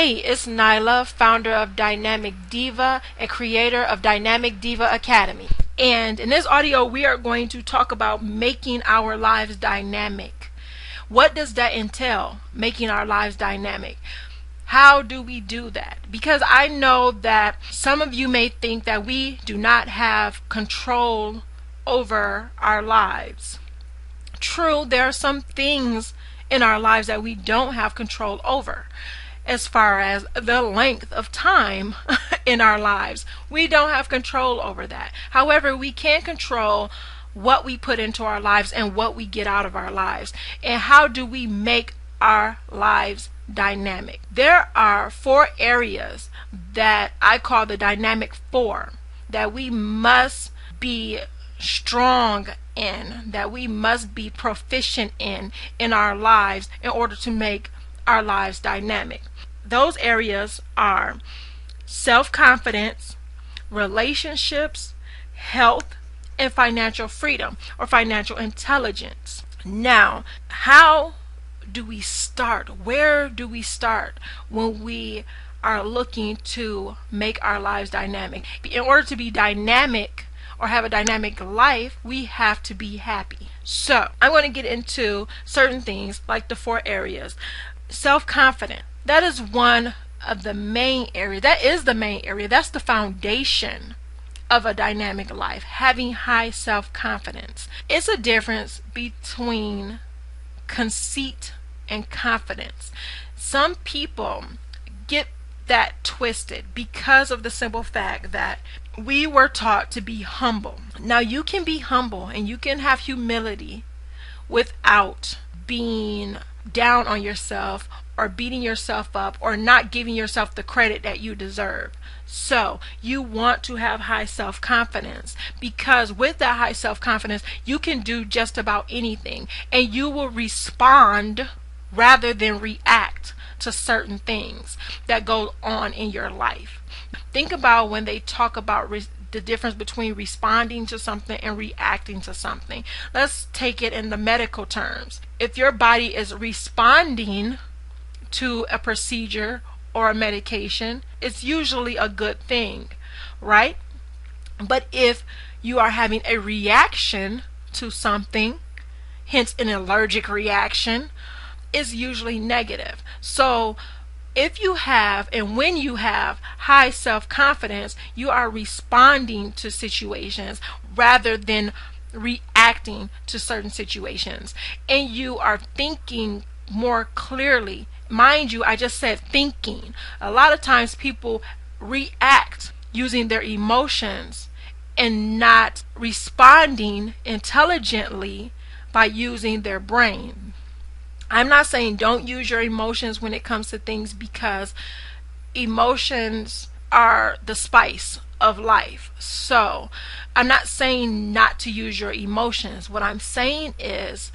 Hey, it's Nyla, founder of Dynamic Diva and creator of Dynamic Diva Academy. And in this audio, we are going to talk about making our lives dynamic. What does that entail, making our lives dynamic? How do we do that? Because I know that some of you may think that we do not have control over our lives. True, there are some things in our lives that we don't have control over. As far as the length of time in our lives, we don't have control over that. However, we can control what we put into our lives and what we get out of our lives. And how do we make our lives dynamic? There are 4 areas that I call the dynamic 4 that we must be strong in, that we must be proficient in our lives in order to make our lives dynamic. Those areas are self-confidence, relationships, health, and financial freedom or financial intelligence. Now, how do we start? Where do we start when we are looking to make our lives dynamic? In order to be dynamic or have a dynamic life, we have to be happy. So I'm going to get into certain things like the 4 areas. Self-confidence. That is one of the main areas. That is the main area. That's the foundation of a dynamic life, having high self-confidence. It's a difference between conceit and confidence. Some people get that twisted because of the simple fact that we were taught to be humble. Now, you can be humble and you can have humility without being down on yourself or beating yourself up or not giving yourself the credit that you deserve. So you want to have high self-confidence, because with that high self-confidence you can do just about anything and you will respond rather than react to certain things that go on in your life. Think about when they talk about the difference between responding to something and reacting to something. Let's take it in the medical terms. If your body is responding to a procedure or a medication, it's usually a good thing, right? But if you are having a reaction to something, hence an allergic reaction, is usually negative. So if you have and when you have high self-confidence, you are responding to situations rather than reacting to certain situations, and you are thinking more clearly. Mind you, I just said thinking. A lot of times people react using their emotions and not responding intelligently by using their brain. I'm not saying don't use your emotions when it comes to things, because emotions are the spice of life. So I'm not saying not to use your emotions. What I'm saying is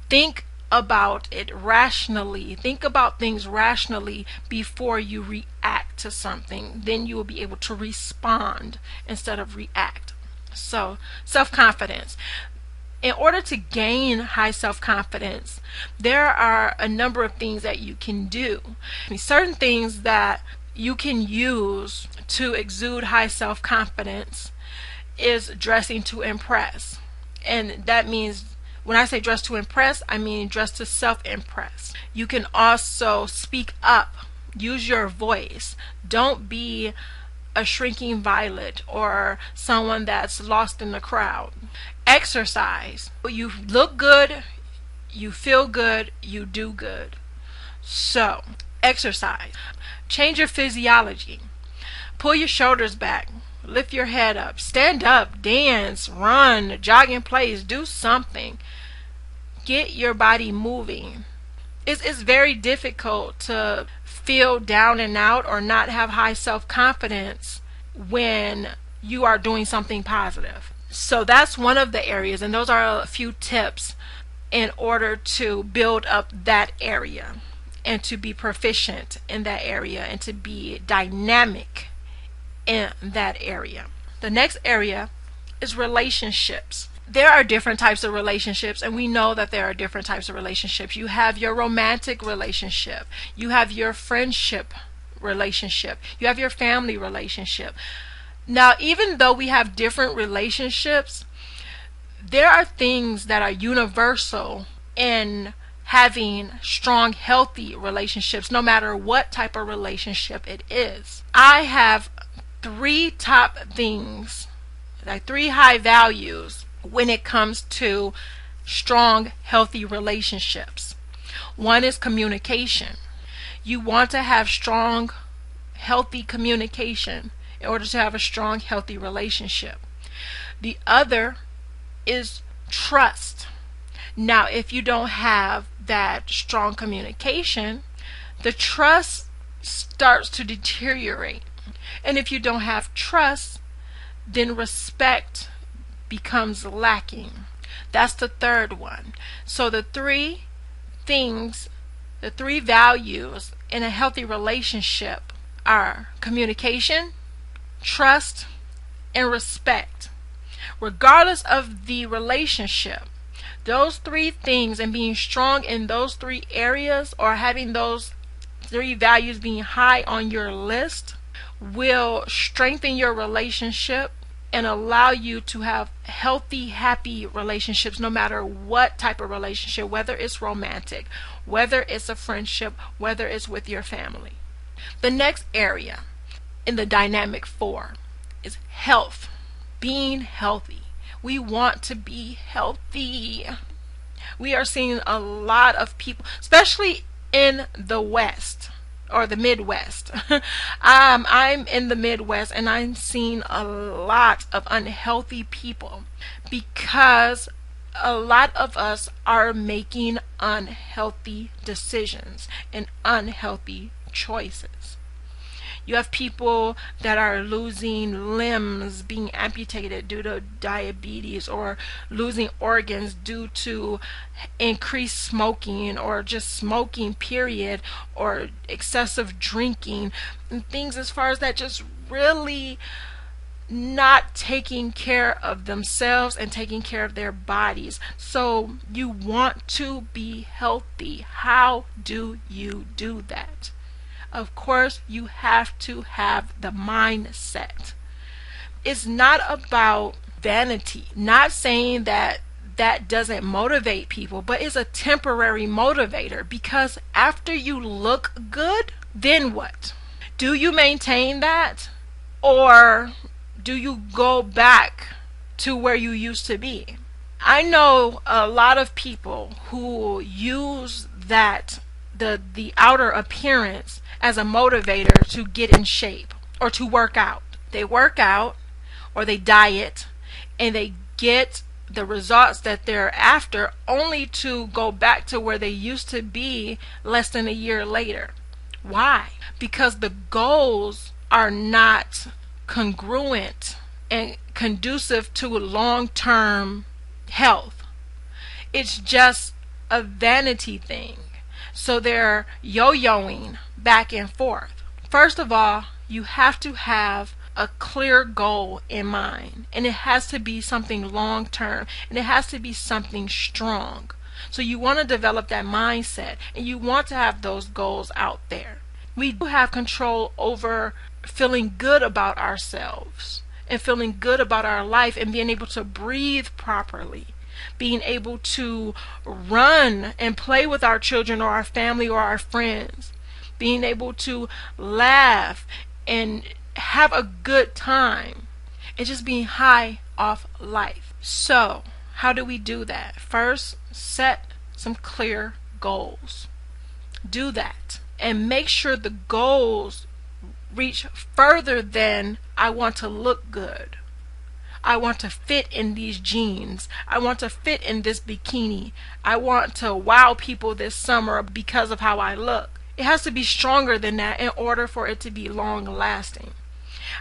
think about it rationally. Think about things rationally before you react to something. Then you will be able to respond instead of react. So self-confidence. In order to gain high self-confidence, there are a number of things that you can do. Certain things that you can use to exude high self-confidence is dressing to impress. And that means, when I say dress to impress, I mean dress to self-impress. You can also speak up. Use your voice. Don't be a shrinking violet or someone that's lost in the crowd. Exercise. You look good, you feel good, you do good. So exercise. Change your physiology. Pull your shoulders back. Lift your head up. Stand up. Dance. Run. Jog in place. Do something. Get your body moving. It's very difficult to feel down and out or not have high self-confidence when you are doing something positive. So that's one of the areas, and those are a few tips in order to build up that area and to be proficient in that area and to be dynamic in that area. The next area is relationships. There are different types of relationships, and we know that there are different types of relationships. You have your romantic relationship, you have your friendship relationship. You have your family relationship. Now, even though we have different relationships, there are things that are universal in having strong, healthy relationships, no matter what type of relationship it is. I have 3 top things, like 3 high values when it comes to strong, healthy relationships. One is communication. You want to have strong, healthy communication in order to have a strong, healthy relationship. The other is trust. Now, if you don't have that strong communication, the trust starts to deteriorate. And if you don't have trust, then respect becomes lacking. That's the third one. So the 3 things, the 3 values in a healthy relationship are communication, trust, and respect. Regardless of the relationship, those 3 things and being strong in those 3 areas, or having those 3 values being high on your list, will strengthen your relationship and allow you to have healthy, happy relationships, no matter what type of relationship, whether it's romantic, whether it's a friendship, whether it's with your family. The next area in the dynamic 4 is health, being healthy. We want to be healthy. We are seeing a lot of people, especially in the West or the Midwest. I'm in the Midwest, and I'm seeing a lot of unhealthy people because a lot of us are making unhealthy decisions and unhealthy choices. You have people that are losing limbs, being amputated due to diabetes, or losing organs due to increased smoking, or just smoking period, or excessive drinking, and things as far as that, just really not taking care of themselves and taking care of their bodies. So you want to be healthy. How do you do that? Of course, you have to have the mindset. It's not about vanity. Not saying that that doesn't motivate people, but it's a temporary motivator, because after you look good, then what? Do you maintain that, or do you go back to where you used to be? I know a lot of people who use that the outer appearance as a motivator to get in shape or to work out. They work out or they diet and they get the results that they're after, only to go back to where they used to be less than a year later. Why? Because the goals are not congruent and conducive to long-term health. It's just a vanity thing. So they're yo-yoing back and forth. First of all, you have to have a clear goal in mind, and it has to be something long term, and it has to be something strong. So you want to develop that mindset, and you want to have those goals out there. We do have control over feeling good about ourselves and feeling good about our life, and being able to breathe properly, being able to run and play with our children or our family or our friends, being able to laugh and have a good time, and just being high off life. So how do we do that? First, set some clear goals. Do that and make sure the goals reach further than I want to look good. I want to fit in these jeans. I want to fit in this bikini. I want to wow people this summer because of how I look. It has to be stronger than that in order for it to be long lasting.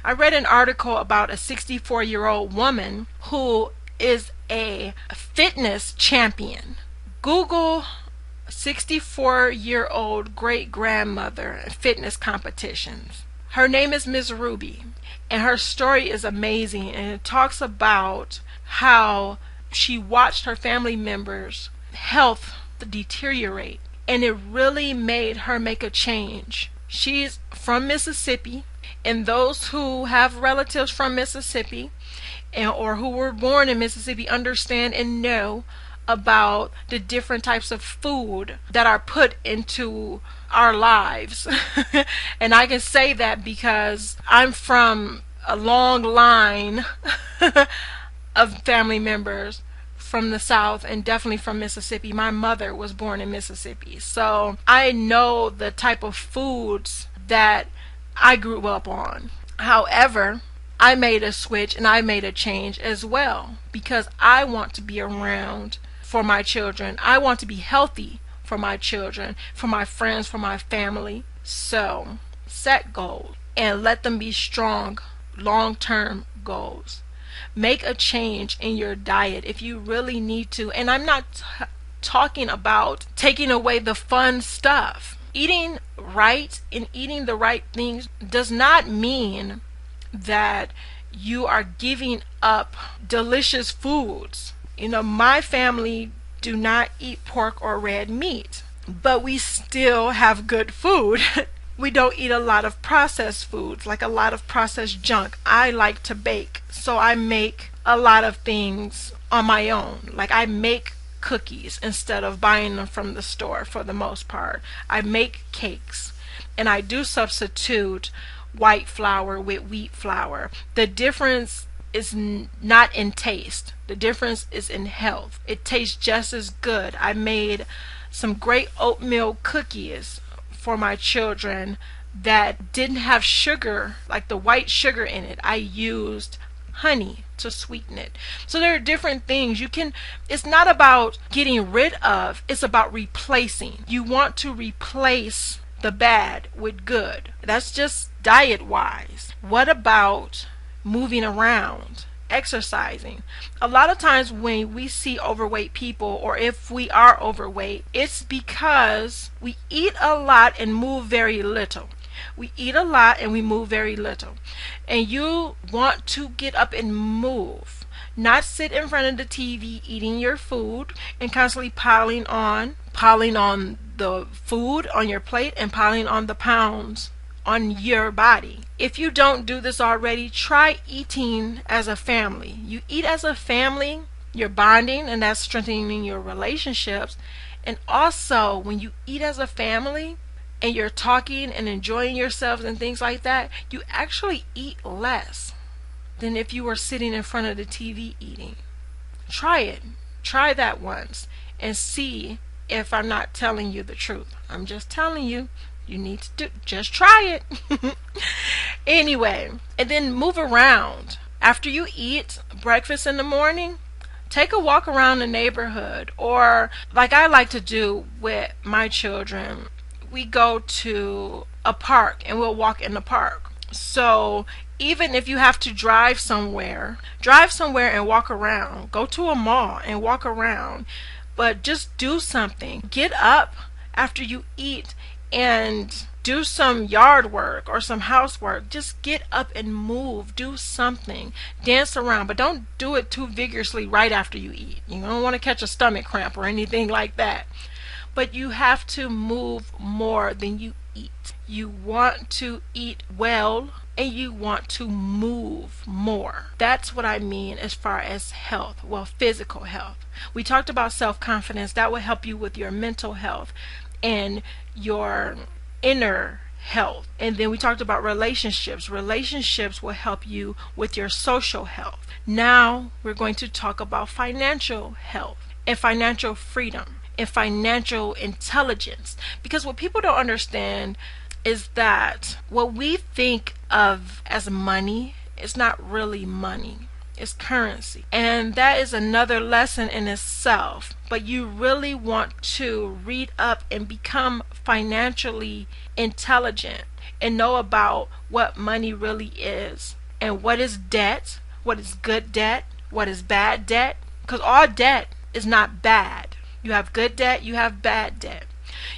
I read an article about a 64-year-old woman who is a fitness champion. Google 64-year-old great-grandmother fitness competitions. Her name is Miss Ruby, and her story is amazing, and it talks about how she watched her family members' health deteriorate, and it really made her make a change. She's from Mississippi, and those who have relatives from Mississippi or who were born in Mississippi understand and know about the different types of food that are put into our lives. And I can say that because I'm from a long line of family members from the South and definitely from Mississippi. My mother was born in Mississippi, so I know the type of foods that I grew up on. However, I made a switch and I made a change as well because I want to be around for my children. I want to be healthy for my children, for my friends, for my family. So set goals and let them be strong, long-term goals. Make a change in your diet if you really need to. And I'm not talking about taking away the fun stuff. Eating right and eating the right things does not mean that you are giving up delicious foods. You know, my family do not eat pork or red meat, but we still have good food. We don't eat a lot of processed foods, like a lot of processed junk. I like to bake, so I make a lot of things on my own. Like I make cookies instead of buying them from the store for the most part. I make cakes, and I do substitute white flour with wheat flour. The difference is not in taste. The difference is in health. It tastes just as good. I made some great oatmeal cookies for my children that didn't have sugar, like the white sugar in it. I used honey to sweeten it. So there are different things you can, it's not about getting rid of, it's about replacing. You want to replace the bad with good. That's just diet wise. What about moving around, exercising? A lot of times when we see overweight people, or if we are overweight, it's because we eat a lot and move very little. We eat a lot and we move very little. And you want to get up and move, not sit in front of the TV eating your food and constantly piling on the food on your plate and piling on the pounds on your body. If you don't do this already, try eating as a family. You eat as a family, you're bonding, and that's strengthening your relationships. And also, when you eat as a family and you're talking and enjoying yourselves and things like that, you actually eat less than if you were sitting in front of the TV eating. Try it. Try that once and see if I'm not telling you the truth. I'm just telling you. You need to just try it. Anyway, and then move around. After you eat breakfast in the morning, take a walk around the neighborhood, or like I like to do with my children, we go to a park and we'll walk in the park. So even if you have to drive somewhere and walk around. Go to a mall and walk around, but just do something. Get up after you eat and do some yard work or some housework. Just get up and move. Do something. Dance around, but don't do it too vigorously right after you eat. You don't want to catch a stomach cramp or anything like that. But you have to move more than you eat. You want to eat well and you want to move more. That's what I mean as far as health. Well, physical health. We talked about self-confidence. That will help you with your mental health and your inner health. And then we talked about relationships. Relationships will help you with your social health. Now we're going to talk about financial health and financial freedom and financial intelligence. Because what people don't understand is that what we think of as money is not really money. It's currency. And that is another lesson in itself. But you really want to read up and become financially intelligent and know about what money really is and what is debt, what is good debt, what is bad debt. Because all debt is not bad. You have good debt, you have bad debt.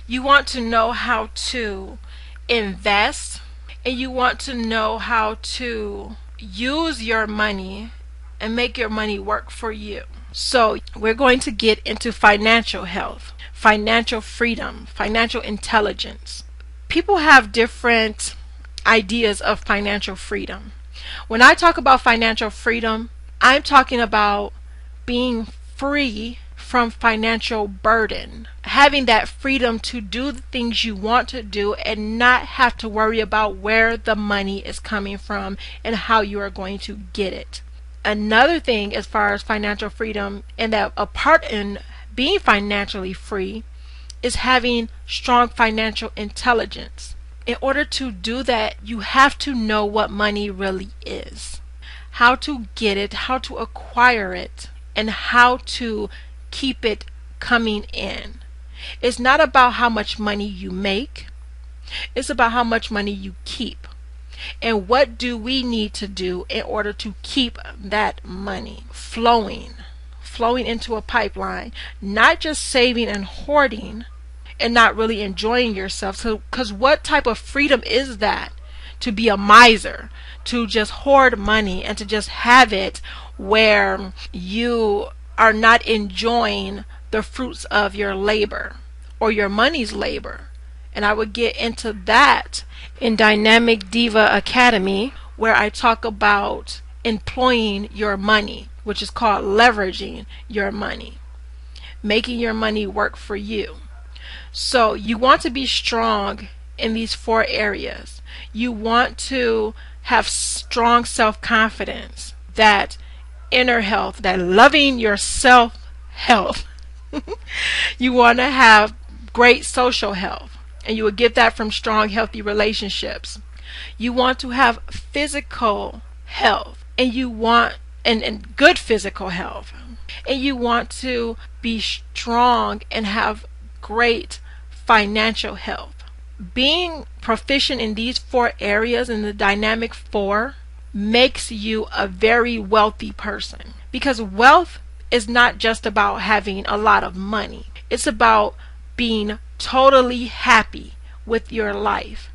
You want to know how to invest, and you want to know how to use your money and make your money work for you. So we're going to get into financial health, financial freedom, financial intelligence. people have different ideas of financial freedom. When I talk about financial freedom, I'm talking about being free from financial burden, having that freedom to do the things you want to do and not have to worry about where the money is coming from and how you are going to get it. Another thing as far as financial freedom, and that a part in being financially free, is having strong financial intelligence. In order to do that, you have to know what money really is, how to get it, how to acquire it, and how to keep it coming in. It's not about how much money you make. It's about how much money you keep. And what do we need to do in order to keep that money flowing into a pipeline, not just saving and hoarding and not really enjoying yourself. So, because what type of freedom is that? To be a miser, to just hoard money and to just have it where you are not enjoying the fruits of your labor or your money's labor. And I would get into that in Dynamik Diva Academy, where I talk about employing your money, which is called leveraging your money, making your money work for you. So you want to be strong in these 4 areas. You want to have strong self-confidence, that inner health, that loving yourself health. You want to have great social health, and you will get that from strong, healthy relationships. You want to have physical health, and you want and good physical health, and you want to be strong and have great financial health. Being proficient in these 4 areas, in the Dynamic 4, makes you a very wealthy person, because wealth is not just about having a lot of money. It's about being totally happy with your life.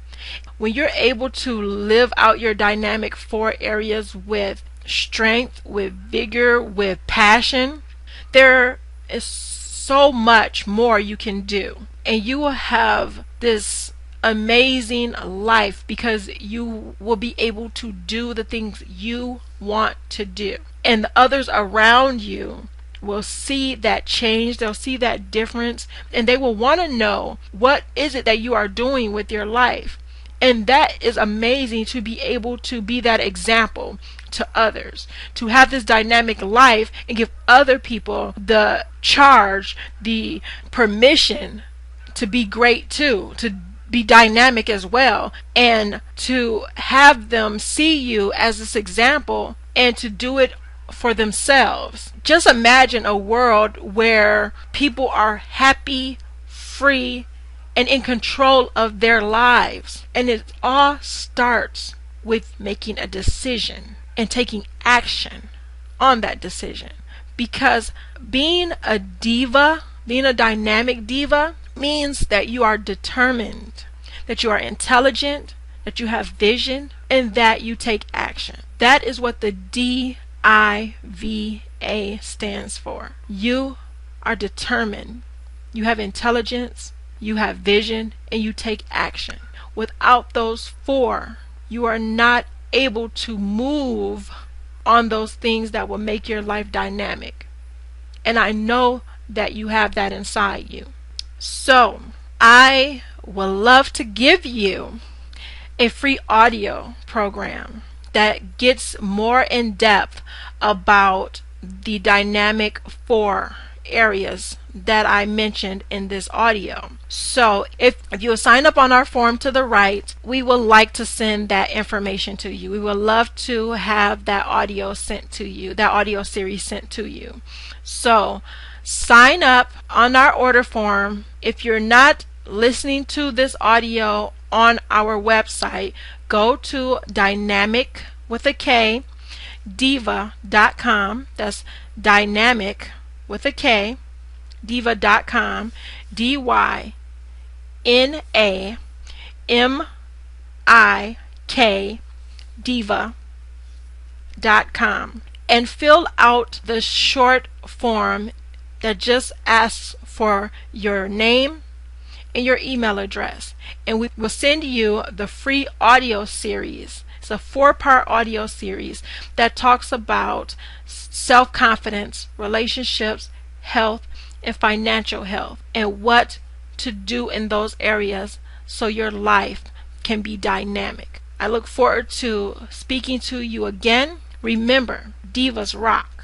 When you're able to live out your Dynamic 4 areas with strength, with vigor, with passion, there is so much more you can do, and you will have this amazing life because you will be able to do the things you want to do, and the others around you will see that change. They'll see that difference, and they will want to know what is it that you are doing with your life. And that is amazing, to be able to be that example to others, to have this dynamic life and give other people the charge, the permission to be great too, to be dynamic as well, and to have them see you as this example and to do it for themselves. Just imagine a world where people are happy, free, and in control of their lives. And it all starts with making a decision and taking action on that decision. Because being a diva, being a dynamic diva, means that you are determined, that you are intelligent, that you have vision, and that you take action. That is what the DIVA stands for. You are determined, you have intelligence, you have vision, and you take action. Without those 4, you are not able to move on those things that will make your life dynamic. And I know that you have that inside you. So I would love to give you a free audio program that gets more in depth about the Dynamic 4 areas that I mentioned in this audio. So if you sign up on our form to the right, we would like to send that information to you. We would love to have that audio sent to you, that audio series sent to you. So sign up on our order form. If you're not listening to this audio on our website, go to Dynamik with a K diva.com. That's Dynamik with a K diva.com, DYNAMIK diva.com, and fill out the short form that just asks for your name and your email address, and we will send you the free audio series. It's a 4-part audio series that talks about self-confidence, relationships, health, and financial health, and what to do in those areas so your life can be dynamic. I look forward to speaking to you again. Remember, divas rock.